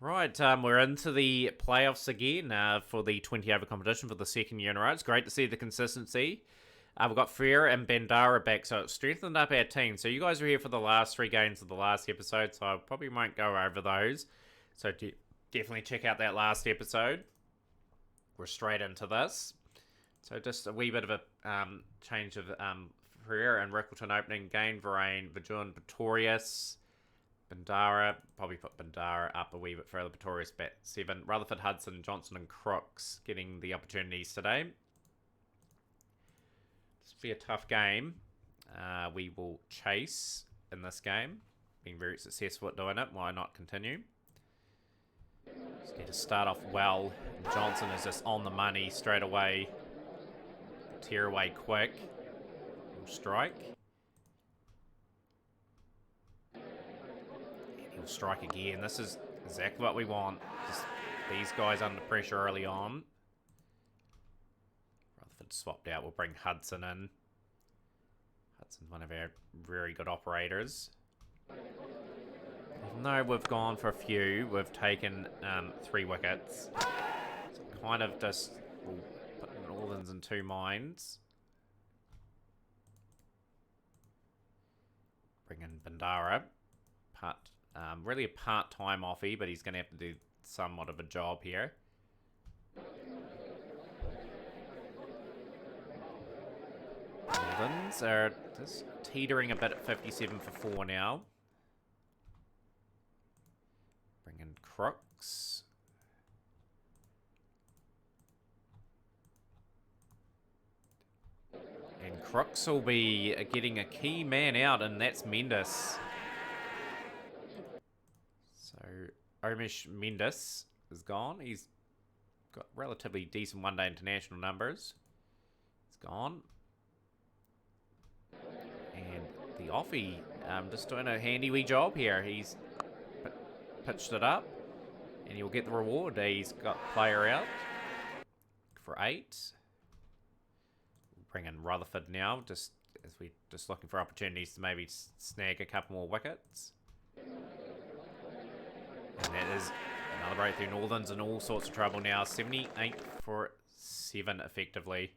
Right, we're into the playoffs again for the 20 over competition for the second year in a row. It's great to see the consistency. We've got Frere and Bandara back, so it's strengthened up our team. So you guys were here for the last three games of the last episode, so I probably won't go over those. So definitely check out that last episode. We're straight into this. So just a wee bit of a change of Frere and Rickleton opening. Gain, Varane, Vajun, Pretorius. Bandara, probably put Bandara up a wee bit further. Pretorius bat 7. Rutherford, Hudson, Johnson, and Crooks getting the opportunities today. This will be a tough game. We will chase in this game. Being very successful at doing it. Why not continue? Just need to start off well. Johnson is just on the money straight away. Tear away quick. We'll strike. He'll strike again. This is exactly what we want. Just these guys under pressure early on. Rutherford swapped out. We'll bring Hudson in. Hudson's one of our very good operators. Even though we've gone for a few, we've taken 3 wickets. So kind of just we'll put Northerns in 2 minds. Bring in Bandara. Really a part-time offie, but he's going to have to do somewhat of a job here. Northerns are just teetering a bit at 57 for 4 now. Bring in Crooks. And Crooks will be getting a key man out, and that's Mendes. So, Omish Mendes is gone. He's got relatively decent one-day international numbers. He's gone. And the offie just doing a handy wee job here. He's pitched it up, and he'll get the reward. He's got player out for 8. We'll bring in Rutherford now, just as we're just looking for opportunities to maybe snag a couple more wickets. And that is another breakthrough. Northerns in all sorts of trouble now. 78 for 7 effectively.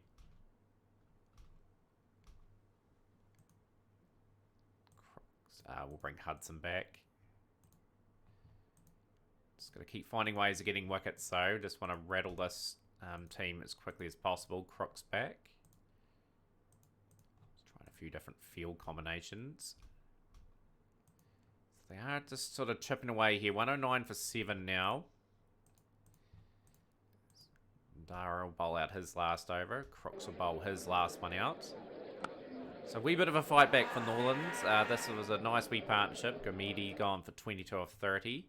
We'll bring Hudson back. Just got to keep finding ways of getting wickets though. Just want to rattle this team as quickly as possible. Crooks back. Just trying a few different field combinations. They are just sort of chipping away here. 109 for 7 now. Dara will bowl out his last over. Crooks will bowl his last one out. So a wee bit of a fight back for Northerns. This was a nice wee partnership. Gomidi gone for 22 of 30.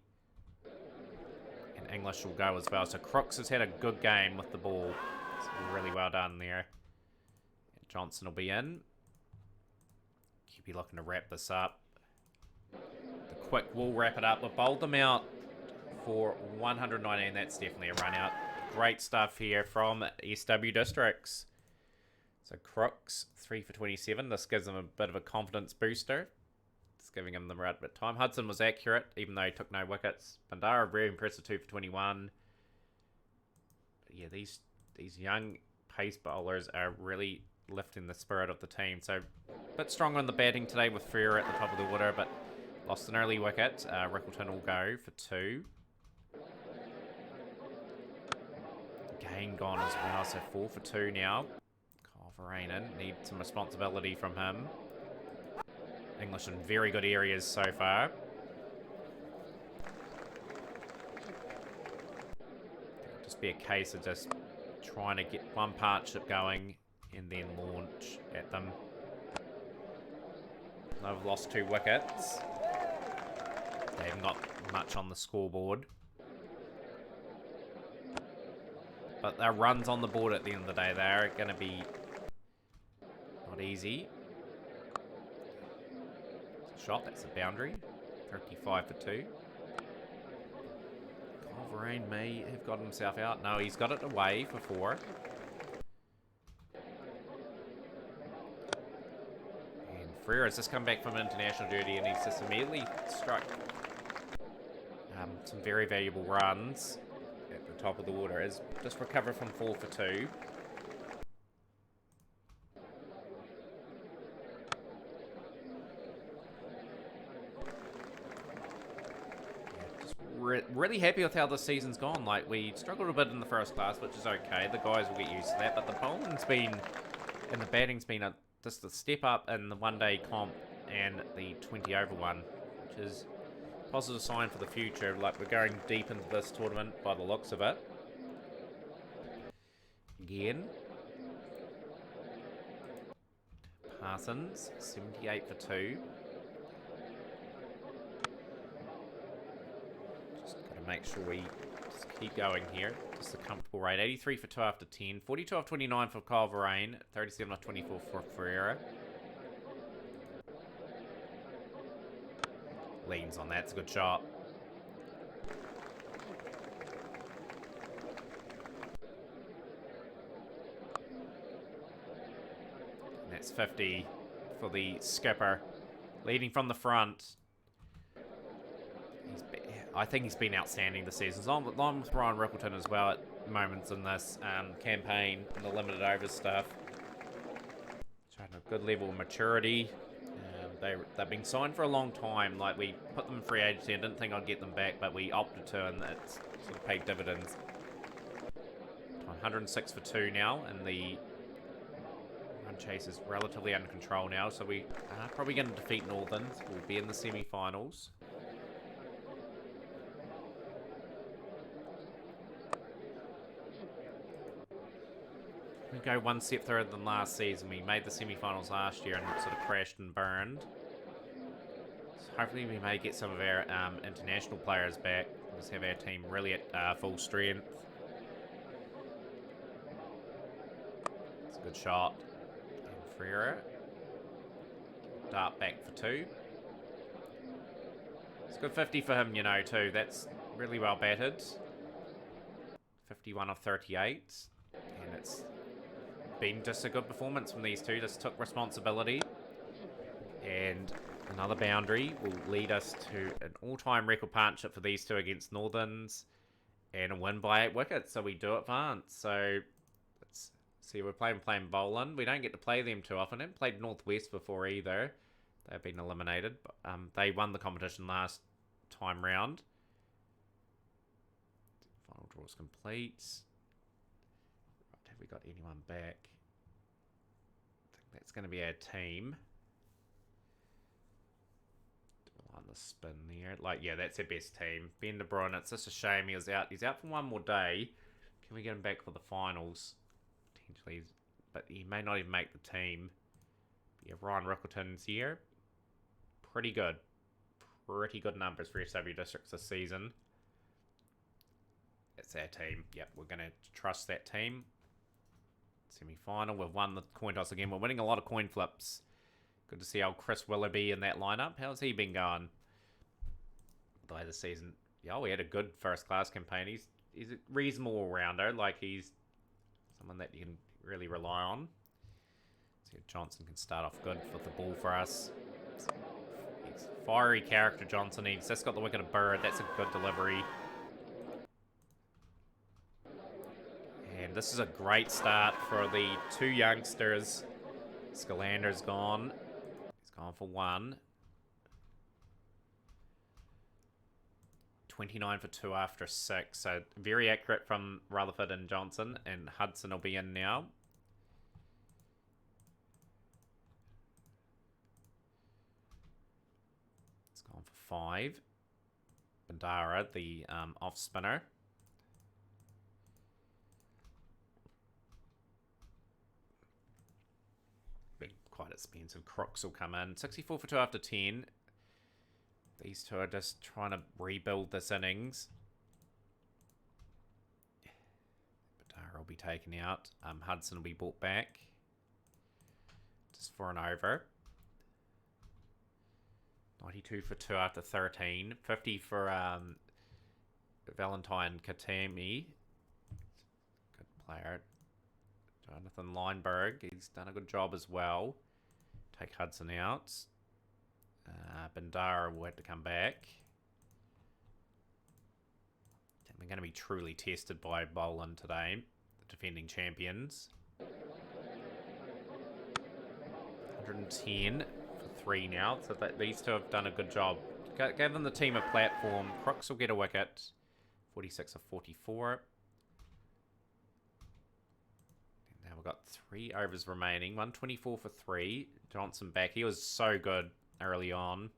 And English will go as well. So Crooks has had a good game with the ball. It's really well done there. And Johnson will be in. QB looking to wrap this up. Quick, we'll wrap it up. We've bowled them out for 119. That's definitely a run out. Great stuff here from SW Districts. So Crooks, 3 for 27. This gives them a bit of a confidence booster. It's giving him the right bit of time. Hudson was accurate, even though he took no wickets. Bandara, very impressive, 2 for 21. But yeah, these young pace bowlers are really lifting the spirit of the team. So a bit stronger on the batting today with Frere at the top of the order, but lost an early wicket. Rickleton will go for 2. Gain gone as well, so 4 for 2 now. Kyle Verena need some responsibility from him. English in very good areas so far. It'll just be a case of just trying to get one partnership going and then launch at them. They've lost 2 wickets. They haven't got much on the scoreboard. But their runs on the board at the end of the day, they're going to be not easy. Shot, that's a boundary. 35 for 2. Culverine may have got himself out. No, he's got it away for 4. And Frere has just come back from international duty and he's just immediately struck some very valuable runs at the top of the order. Is just recovered from 4 for 2. Really happy with how this season's gone. Like, we struggled a bit in the first class, which is okay. The guys will get used to that. But the bowling's been, and the batting's been just a step up in the one-day comp and the 20 over one, which is a positive sign for the future. Like, we're going deep into this tournament by the looks of it. Again. Parsons, 78 for 2. Make sure we just keep going here. Just a comfortable rate. 83 for 2 after 10. 42 off 29 for Kyle Verreynne. 37 off 24 for Ferreira. Leans on that. It's a good shot. And that's 50 for the skipper. Leading from the front. I think he's been outstanding this season. Along with Ryan Rickleton as well at moments in this campaign and the limited over stuff. Showing a good level of maturity. They've been signed for a long time. Like, we put them in free agency and didn't think I'd get them back, but we opted to, and it's sort of paid dividends. 106 for 2 now, and the run chase is relatively under control now, so we are probably going to defeat Northerns. We'll be in the semi-finals. We go one step further than last season. We made the semi-finals last year and sort of crashed and burned. So hopefully we may get some of our international players back. Just have our team really at full strength. It's a good shot. And Ferreira. Dart back for 2. It's a good 50 for him, you know, too. That's really well batted. 51 of 38. And it's been just a good performance from these two. Just took responsibility, and another boundary will lead us to an all-time record partnership for these two against Northerns and a win by 8 wickets, so we do advance. So let's see, we're playing Boland. We don't get to play them too often. I haven't played Northwest before either. They've been eliminated, but they won the competition last time round. Final draw is complete. Have we got anyone back? I think that's going to be our team. On the spin there. Like, yeah, that's our best team. Ben De Bruyne, it's just a shame he was out. He's out for one more day. Can we get him back for the finals? Potentially. But he may not even make the team. But yeah, Ryan Rickleton's here. Pretty good. Pretty good numbers for SW Districts this season. It's our team. Yep, we're going to trust that team. Semi-final. We've won the coin toss again. We're winning a lot of coin flips. Good to see old Chris Willoughby in that lineup. How's he been going? By the season. Yeah, we had a good first class campaign. He's a reasonable all-rounder. Like, he's someone that you can really rely on. See if Johnson can start off good with the ball for us. He's a fiery character, Johnson. He's just got the wicket of Bird. That's a good delivery. And this is a great start for the two youngsters. Scalander's gone. He's gone for 1. 29 for 2 after 6. So very accurate from Rutherford and Johnson. And Hudson will be in now. It's gone for 5. Bandara, the off spinner. Quite expensive. Crooks will come in. 64 for 2 after 10. These two are just trying to rebuild this innings. Badara will be taken out. Hudson will be brought back. Just for an over. 92 for 2 after 13. 50 for Valentine Katami. Good player. Jonathan Lineberg, he's done a good job as well. Take Hudson out. Bandara will have to come back. going to be truly tested by Boland today, the defending champions. 110 for 3 now, so these two have done a good job. Given the team a platform, Crooks will get a wicket. 46 of 44. And now we've got 3 overs remaining. 124 for 3. Johnson back. He was so good early on.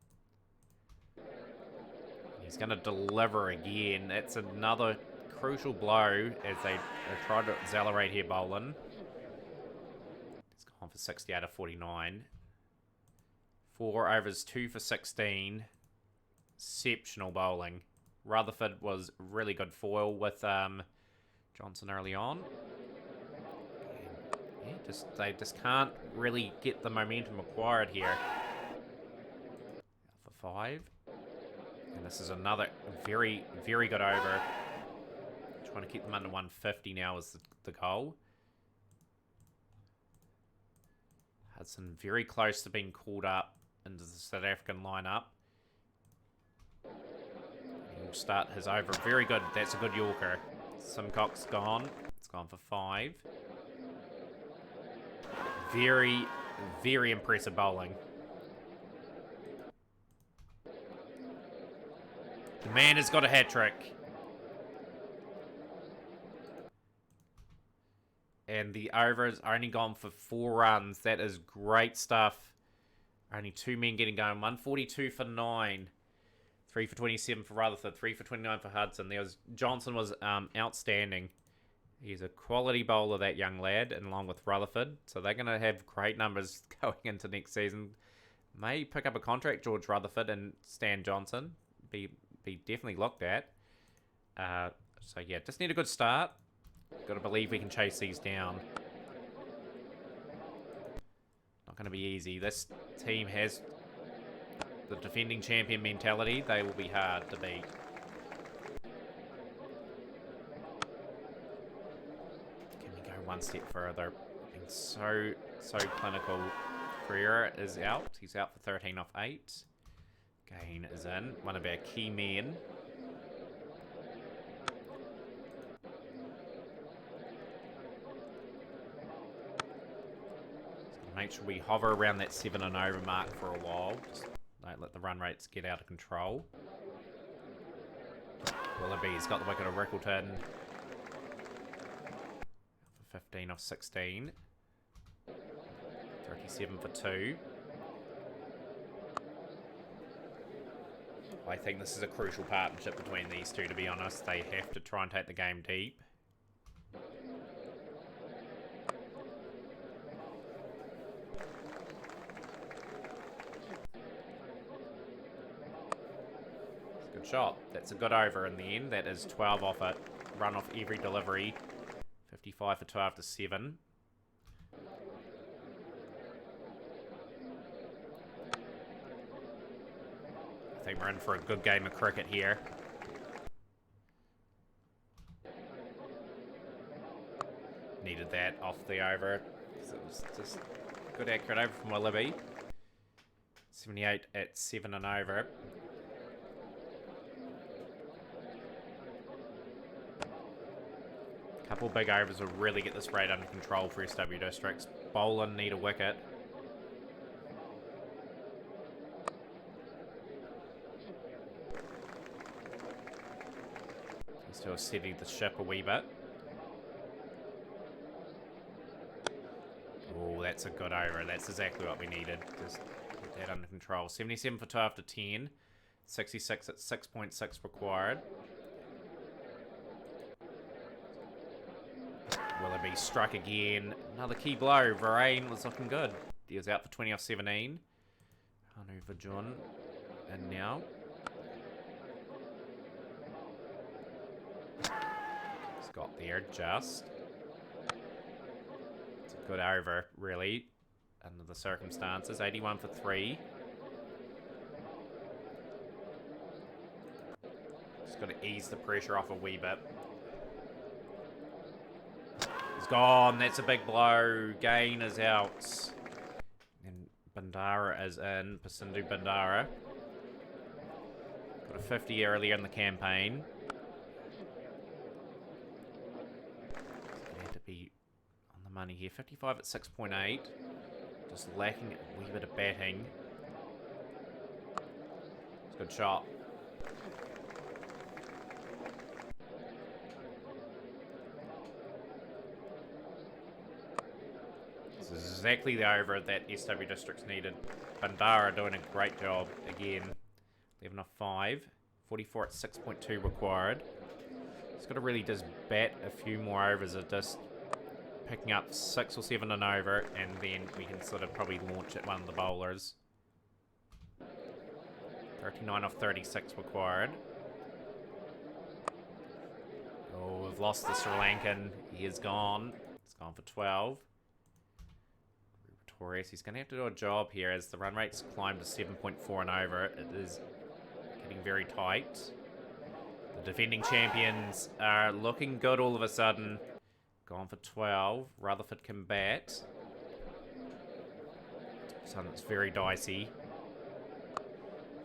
He's going to deliver again. That's another crucial blow as they try to accelerate here, Boland. He's gone for 60 out of 49. 4 overs, 2 for 16. Exceptional bowling. Rutherford was really good foil with Johnson early on. And yeah, they just can't really get the momentum required here. For 5. And this is another very, very good over. Trying to keep them under 150 now is the goal. Hudson very close to being called up into the South African lineup. He'll start his over. Very good. That's a good Yorker. Simcock's gone. It's gone for 5. Very, very impressive bowling. The man has got a hat-trick. And the over has only gone for 4 runs. That is great stuff. Only 2 men getting going. 142 for 9. 3 for 27 for Rutherford. 3 for 29 for Hudson. Johnson was outstanding. He's a quality bowler, that young lad, and along with Rutherford. So they're going to have great numbers going into next season. May pick up a contract, George Rutherford and Stan Johnson. Be definitely looked at. So yeah, just need a good start. Got to believe we can chase these down. Not going to be easy. This team has the defending champion mentality. They will be hard to beat. Can we go one step further? Being so clinical. Ferreira is out. He's out for 13 off 8. Gain is in. One of our key men. Make sure we hover around that 7 and over mark for a while. Just don't let the run rates get out of control. Willoughby's got the wicket of Rickleton. For 15 off 16. 37 for 2. I think this is a crucial partnership between these two, to be honest. They have to try and take the game deep. Good shot. That's a good over in the end. That is 12 off it. Run off every delivery. 55 for 12 to 7. I think we're in for a good game of cricket here. Needed that off the over. It was just good accurate over from Willoughby. 78 at 7 and over. Couple big overs will really get this rate under control for SW Districts. Boland need a wicket. To steady the ship a wee bit. Oh, that's a good over. That's exactly what we needed. Just get that under control. 77 for 12 to 10. 66 at 6.6 required. Willoughby struck again. Another key blow. Varane was looking good. He was out for 20 off 17. Hanu Vajun. And now got there just. It's a good over, really, under the circumstances. 81 for 3. Just got to ease the pressure off a wee bit. He's gone. That's a big blow. Gain is out. And Bandara is in. Pasindu Bandara. Got a 50 earlier in the campaign. money here. 55 at 6.8. Just lacking a wee bit of batting. It's a good shot. This is exactly the over that SW Districts needed. Bandara doing a great job again. 11 off 5. 44 at 6.2 required. It's got to really just bat a few more overs of just picking up 6 or 7 and over, and then we can sort of probably launch at one of the bowlers. 39 off 36 required. Oh, we've lost the Sri Lankan. He is gone. It's gone for 12. Torres, he's going to have to do a job here as the run rate's climbed to 7.4 and over. It is getting very tight. The defending champions are looking good all of a sudden. Gone for 12. Rutherford can bat. Something's very dicey.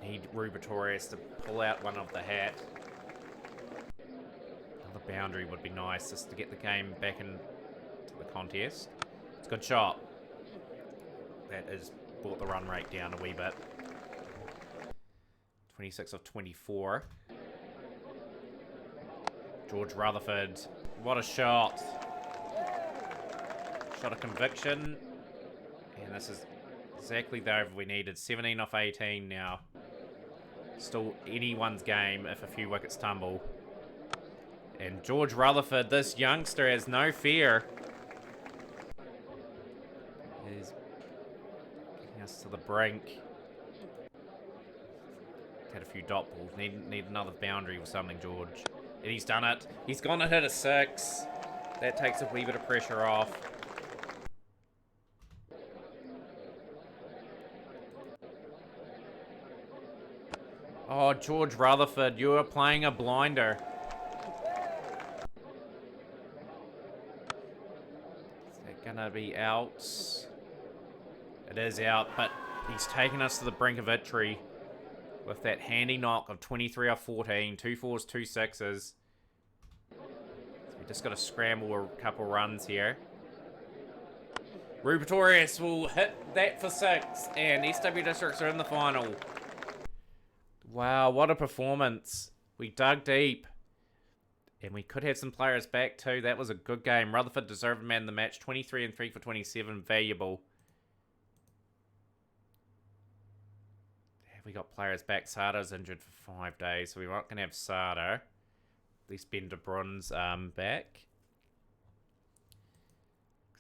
Need Ruba Torres to pull out one of the hat. Another boundary would be nice just to get the game back into the contest. It's a good shot. That has brought the run rate down a wee bit. 26 off 24. George Rutherford. What a shot. Shot of conviction. And this is exactly the over we needed. 17 off 18 now. Still anyone's game if a few wickets tumble. And George Rutherford, this youngster has no fear. He's getting us to the brink. Had a few dot balls. Need another boundary or something, George. And he's done it. He's gone and hit a 6. That takes a wee bit of pressure off. Oh, George Rutherford, you are playing a blinder. Is that gonna be out? It is out, but he's taken us to the brink of victory with that handy knock of 23 off 14, 2 4s, 2 6s. So we just got to scramble a couple runs here. Ruba Torres will hit that for 6, and SW Districts are in the final. Wow, what a performance. We dug deep. And we could have some players back too. That was a good game. Rutherford deserved man of the match. 23 and 3 for 27. Valuable. Have we got players back? Sada's injured for 5 days, so we aren't going to have Sada. At least Ben de Brun's back.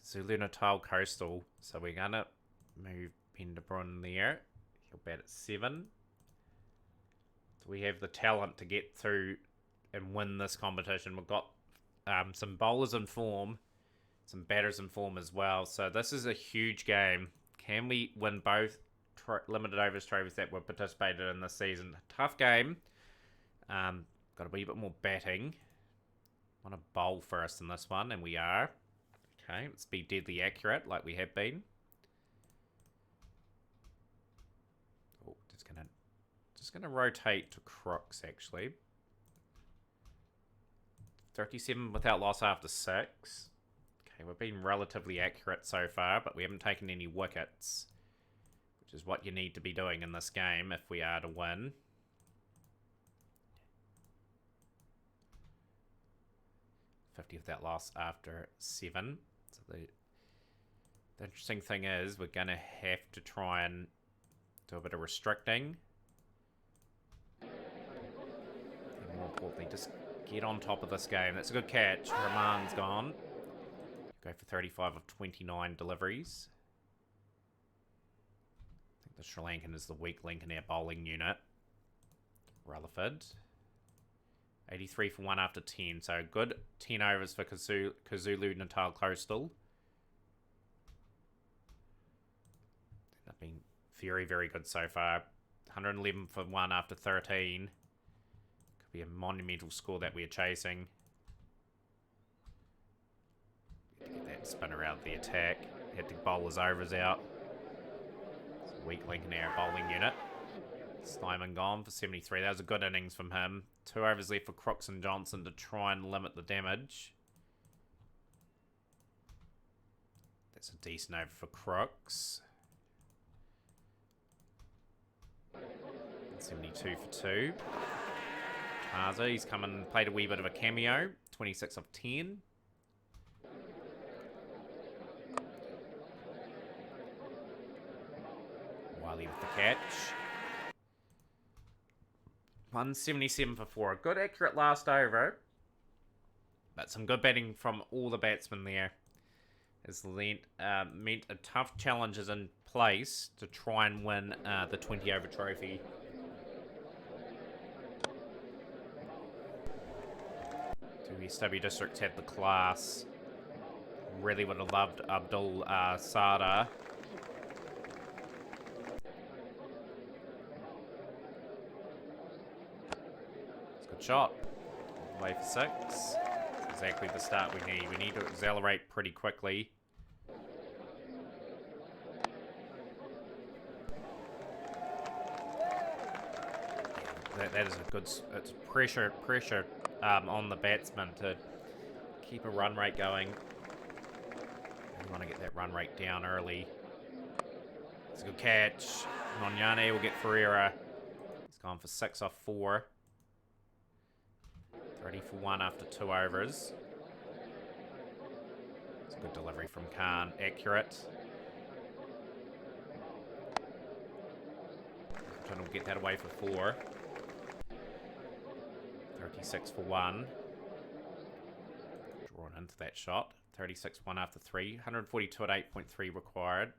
Zulu Natal Coastal. So we're going to move Ben de Brun there. He'll bat at 7. We have the talent to get through and win this competition. We've got some bowlers in form, some batters in form as well. So this is a huge game. Can we win both limited overs trophies that were participated in this season? Tough game. Got a wee bit more batting. Want to bowl first in this one, and we are. Okay, let's be deadly accurate like we have been. Oh, just gonna rotate to Crooks actually. 37 without loss after 6. Okay, we've been relatively accurate so far, but we haven't taken any wickets, which is what you need to be doing in this game if we are to win. $50 without loss after 7. So the interesting thing is we're gonna have to try and do a bit of restricting. And more importantly, just get on top of this game. That's a good catch. Rahman's gone. Go for 35 of 29 deliveries. I think the Sri Lankan is the weak link in our bowling unit. Rutherford. 83 for 1 after 10. So good 10 overs for KwaZulu Natal Coastal. They've been very, very good so far. 111 for 1 after 13. Could be a monumental score that we're chasing. Get that spinner out of the attack. Had to bowl his overs out. It's a weak link in our bowling unit. Snyman gone for 73. That was a good innings from him. 2 overs left for Crooks and Johnson to try and limit the damage. That's a decent over for Crooks. 72 for 2. Taza, he's come and played a wee bit of a cameo. 26 of 10. Wiley with the catch. 177 for 4. A good accurate last over. But some good batting from all the batsmen there. Has meant a tough challenge is in place to try and win the 20 over trophy. Do SW Districts have the class? Really would have loved Abdul Sada. It's a good shot. Away for 6. Exactly the start we need. We need to accelerate pretty quickly. That is a good. It's pressure on the batsman to keep a run rate going. We want to get that run rate down early. It's a good catch. Nonyane will get Ferreira. He's gone for 6 off 4. 30 for 1 after 2 overs. It's a good delivery from Khan. Accurate. Will get that away for 4. 36 for 1. Drawn into that shot. 36 for 1 after 3. 142 at 8.3 required.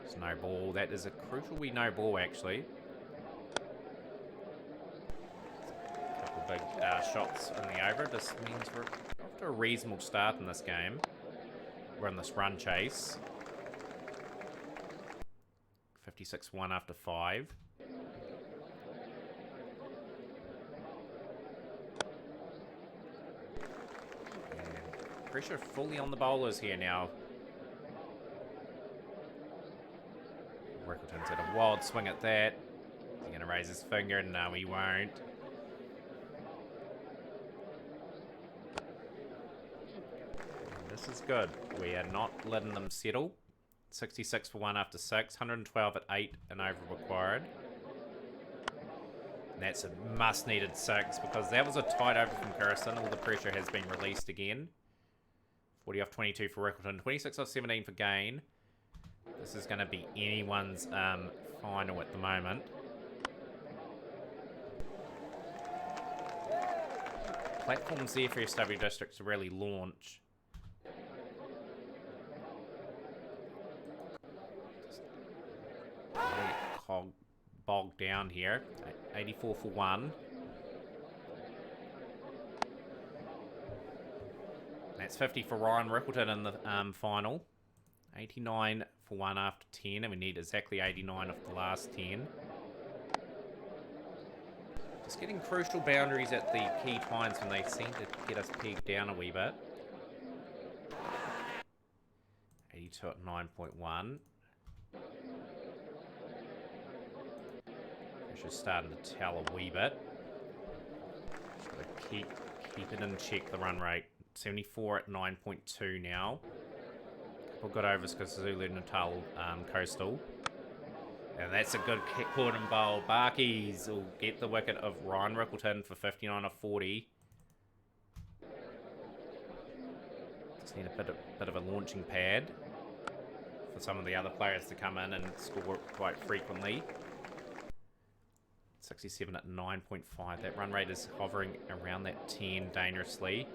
It's no ball. That is a crucial wee no ball, actually. A couple big shots in the over. This means we're off to a reasonable start in this game. We're in this run chase. 56 for 1 after 5. Pressure fully on the bowlers here now. Rickleton's had a wild swing at that. Is he going to raise his finger? No, he won't. This is good. We are not letting them settle. 66 for 1 after 6. 112 at 8 and over required. And that's a must-needed 6 because that was a tight over from Kirsten. All the pressure has been released again. 40 off 22 for Rickleton. 26 off 17 for Gain. This is going to be anyone's final at the moment. Platforms there for SW Districts to really launch. Really bogged down here. 84 for 1. That's 50 for Ryan Rickleton in the final. 89 for 1 after 10, and we need exactly 89 of the last 10. Just getting crucial boundaries at the key times when they seem to get us pegged down a wee bit. 82 at 9.1. Pressure's starting to tell a wee bit. Just got to keep it in check, the run rate. 74 at 9.2 now. Couple good overs because Zulu Natal Coastal. And that's a good caught and bowl. Barkeys will get the wicket of Ryan Rickleton for 59 of 40. Just need a bit of a launching pad for some of the other players to come in and score quite frequently. 67 at 9.5. That run rate is hovering around that 10 dangerously.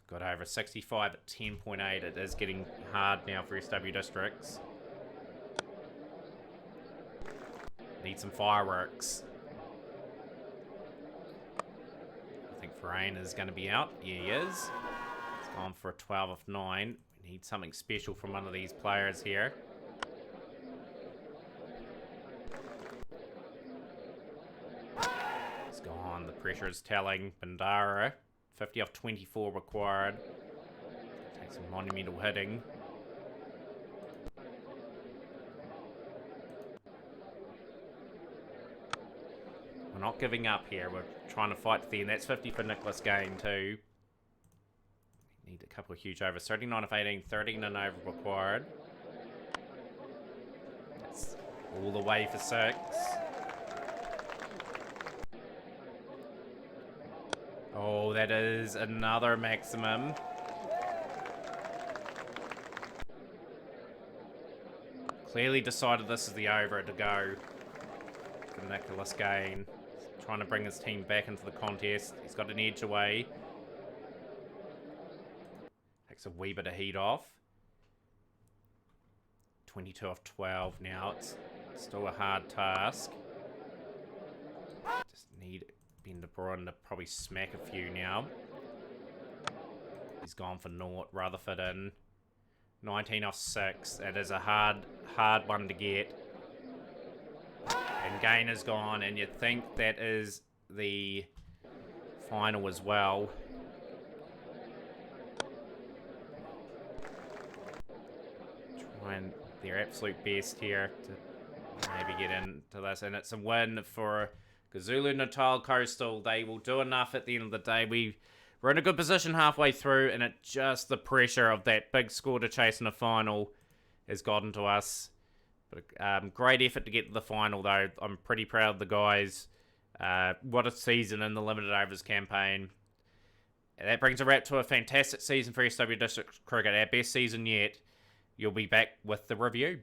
Got over 65 at 10.8. It is getting hard now for SW Districts. Need some fireworks. I think Farane is going to be out. Yeah, he is. He's gone for a 12 of 9. We need something special from one of these players here. It's gone. The pressure is telling. Bandara. 50 off 24 required. Take some monumental hitting. We're not giving up here. We're trying to fight to the end. That's 50 for Nicholas Gain too. a couple of huge overs. 39 of 18, 13 and over required. That's all the way for 6. Oh, that is another maximum. Clearly decided this is the over to go for Nicholas Gain. Trying to bring his team back into the contest. He's got an edge away. Takes a wee bit of heat off. 22 off 12 now. It's still a hard task. Just need Ben de Bruin to probably smack a few now. He's gone for naught. Rutherford in. 19 off 6. It is a hard one to get. And Gain is gone, and you'd think that is the final as well. Trying their absolute best here to maybe get into this, and it's a win for KwaZulu-Natal Coastal. They will do enough at the end of the day. We're in a good position halfway through, and it just the pressure of that big score to chase in a final has gotten to us. But great effort to get to the final, though. I'm pretty proud of the guys. What a season in the limited overs campaign. And that brings a wrap to a fantastic season for SW District Cricket. Our best season yet. You'll be back with the review.